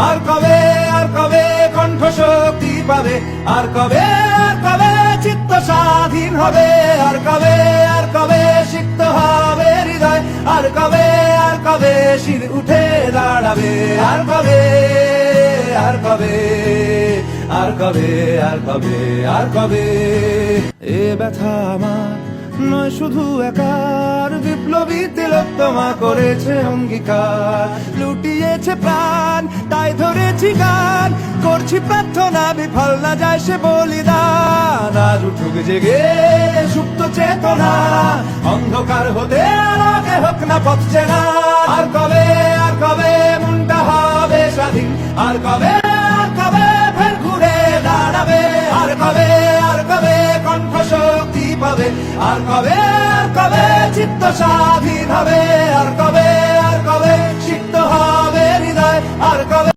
আর কবে কণ্ঠ শক্তি পাবে, আর কবে চিত্ত স্বাধীন হবে, আর কবে সিক্ত হবে হৃদয়, আর কবে শির উঠে দাঁড়াবে, আর কবে এ ব্যথা আমার নয় শুধু একার, বিপ্লবী তিলোত্তমা করেছে অঙ্গীকার, লুটিয়েছে প্রাণ তাই ধরেছি গান, করছি প্রার্থনা বিফল না যায় সে বলিদান। আজ উঠুক জেগে সুপ্ত চেতনা, অন্ধকার হতে আলোকে হোক না পথ চেনা, আর কবে মনটা হবে স্বাধীন, আর কবে ফের ঘুরে দাঁড়াবে, আর কবে কণ্ঠ শক্তি পাবে, আর কবে চিত্ত স্বাধীন হবে, আর কবে সিক্ত হবে হৃদয়, আর